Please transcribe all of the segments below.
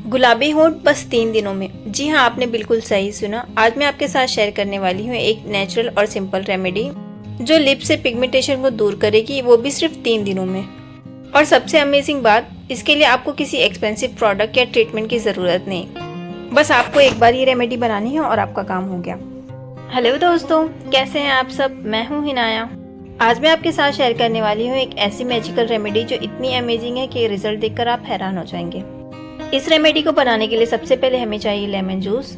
गुलाबी होंठ बस 3 दिनों में। जी हाँ, आपने बिल्कुल सही सुना। आज मैं आपके साथ शेयर करने वाली हूँ एक नेचुरल और सिंपल रेमेडी जो लिप से पिगमेंटेशन को दूर करेगी, वो भी सिर्फ 3 दिनों में। और सबसे अमेजिंग बात, इसके लिए आपको किसी एक्सपेंसिव प्रोडक्ट या ट्रीटमेंट की ज़रूरत नहीं। बस आपको एक बार ये रेमेडी बनानी है और आपका काम हो गया। हेलो दोस्तों, कैसे हैं आप सब? मैं हूँ हिनाया। आज मैं आपके साथ शेयर करने वाली हूँ एक ऐसी मैजिकल रेमेडी जो इतनी अमेजिंग है कि रिजल्ट देखकर आप हैरान हो जाएंगे। इस रेमेडी को बनाने के लिए सबसे पहले हमें चाहिए लेमन जूस।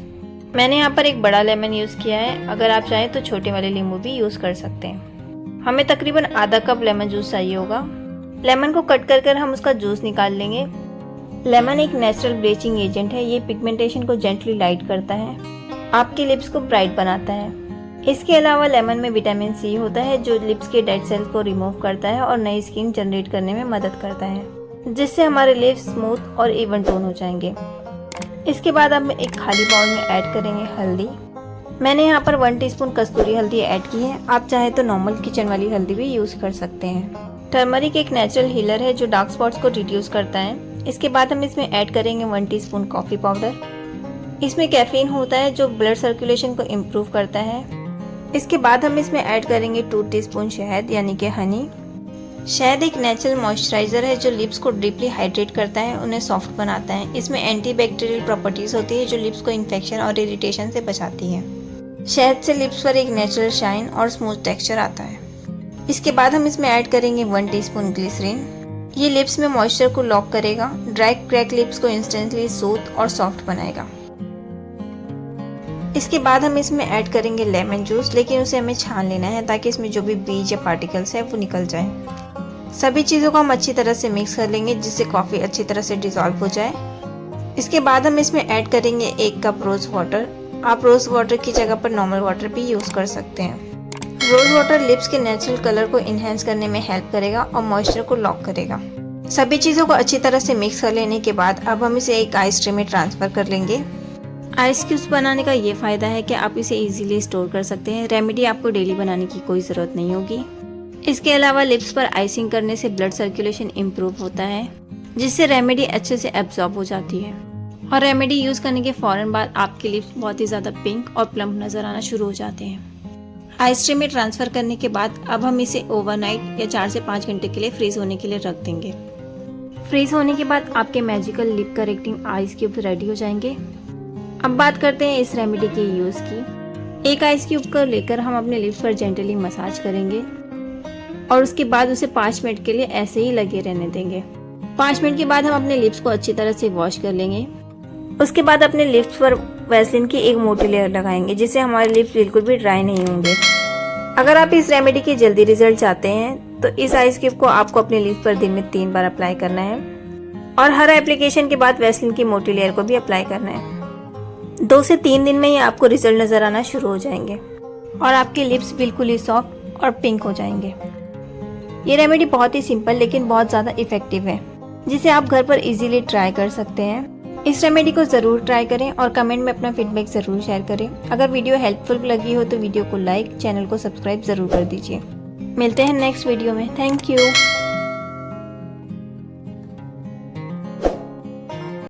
मैंने यहाँ पर एक बड़ा लेमन यूज़ किया है, अगर आप चाहें तो छोटे वाले नींबू भी यूज़ कर सकते हैं। हमें तकरीबन आधा कप लेमन जूस चाहिए होगा। लेमन को कट कर हम उसका जूस निकाल लेंगे। लेमन एक नेचुरल ब्लीचिंग एजेंट है, ये पिगमेंटेशन को जेंटली लाइट करता है, आपके लिप्स को ब्राइट बनाता है। इसके अलावा लेमन में विटामिन सी होता है जो लिप्स के डेड सेल्स को रिमूव करता है और नई स्किन जनरेट करने में मदद करता है, जिससे हमारे लिप्स स्मूथ और इवन टोन हो जाएंगे। इसके बाद हम एक खाली बाउल में ऐड करेंगे हल्दी। मैंने यहाँ पर 1 टीस्पून कस्तूरी हल्दी ऐड की है, आप चाहे तो नॉर्मल किचन वाली हल्दी भी यूज़ कर सकते हैं। टर्मरिक एक नेचुरल हीलर है जो डार्क स्पॉट्स को रिड्यूस करता है। इसके बाद हम इसमें ऐड करेंगे 1 टीस्पून कॉफ़ी पाउडर। इसमें कैफीन होता है जो ब्लड सर्कुलेशन को इम्प्रूव करता है। इसके बाद हम इसमें ऐड करेंगे 2 टीस्पून शहद यानी कि हनी। शहद एक नेचुरल मॉइस्चराइजर है जो लिप्स को डीपली हाइड्रेट करता है, उन्हें सॉफ्ट बनाता है। इसमें एंटीबैक्टीरियल प्रॉपर्टीज होती है जो लिप्स को इन्फेक्शन और इरिटेशन से बचाती है। शहद से लिप्स पर एक नेचुरल शाइन और स्मूथ टेक्सचर आता है। इसके बाद हम इसमें ऐड करेंगे 1 टीस्पून ग्लिसरीन। ये लिप्स में मॉइस्चर को लॉक करेगा, ड्राई क्रैक लिप्स को इंस्टेंटली सूथ और सॉफ्ट बनाएगा। इसके बाद हम इसमें ऐड करेंगे लेमन जूस, लेकिन उसे हमें छान लेना है ताकि इसमें जो भी बीज या पार्टिकल्स है वो निकल जाए। सभी चीज़ों को हम अच्छी तरह से मिक्स कर लेंगे जिससे कॉफ़ी अच्छी तरह से डिज़ोल्व हो जाए। इसके बाद हम इसमें ऐड करेंगे 1 कप रोज़ वाटर। आप रोज़ वाटर की जगह पर नॉर्मल वाटर भी यूज़ कर सकते हैं। रोज़ वाटर लिप्स के नेचुरल कलर को इन्हेंस करने में हेल्प करेगा और मॉइस्चर को लॉक करेगा। सभी चीज़ों को अच्छी तरह से मिक्स कर लेने के बाद अब हम इसे एक आइस ट्रे में ट्रांसफ़र कर लेंगे। आइस क्यूब्स बनाने का ये फ़ायदा है कि आप इसे इजीली स्टोर कर सकते हैं। रेमेडी आपको डेली बनाने की कोई ज़रूरत नहीं होगी। इसके अलावा लिप्स पर आइसिंग करने से ब्लड सर्कुलेशन इम्प्रूव होता है, जिससे रेमेडी अच्छे से एब्जॉर्ब हो जाती है। और रेमेडी यूज़ करने के फ़ौरन बाद आपके लिप्स बहुत ही ज़्यादा पिंक और प्लम्प नज़र आना शुरू हो जाते हैं। आइस ट्रे में ट्रांसफ़र करने के बाद अब हम इसे ओवरनाइट या 4 से 5 घंटे के लिए फ्रीज़ होने के लिए रख देंगे। फ्रीज़ होने के बाद आपके magical lip correcting ice cube ready हो जाएंगे। अब बात करते हैं इस रेमेडी के यूज़ की। एक आइस क्यूब को लेकर हम अपने लिप्स पर जेंटली मसाज करेंगे और उसके बाद उसे 5 मिनट के लिए ऐसे ही लगे रहने देंगे। 5 मिनट के बाद हम अपने लिप्स को अच्छी तरह से वॉश कर लेंगे। उसके बाद अपने लिप्स पर वैसलीन की एक मोटी लेयर लगाएंगे जिससे हमारे लिप्स बिल्कुल भी ड्राई नहीं होंगे। अगर आप इस रेमेडी के जल्दी रिजल्ट चाहते हैं तो इस आइस क्यूब को आपको अपने लिप्स पर दिन में 3 बार अप्लाई करना है और हर एप्लीकेशन के बाद वैसलीन की मोटी लेयर को भी अप्लाई करना है। 2 से 3 दिन में ही आपको रिजल्ट नज़र आना शुरू हो जाएंगे और आपके लिप्स बिल्कुल ही सॉफ्ट और पिंक हो जाएंगे। ये रेमेडी बहुत ही सिंपल लेकिन बहुत ज़्यादा इफेक्टिव है, जिसे आप घर पर इजीली ट्राई कर सकते हैं। इस रेमेडी को ज़रूर ट्राई करें और कमेंट में अपना फीडबैक ज़रूर शेयर करें। अगर वीडियो हेल्पफुल लगी हो तो वीडियो को लाइक, चैनल को सब्सक्राइब ज़रूर कर दीजिए। मिलते हैं नेक्स्ट वीडियो में। Thank you.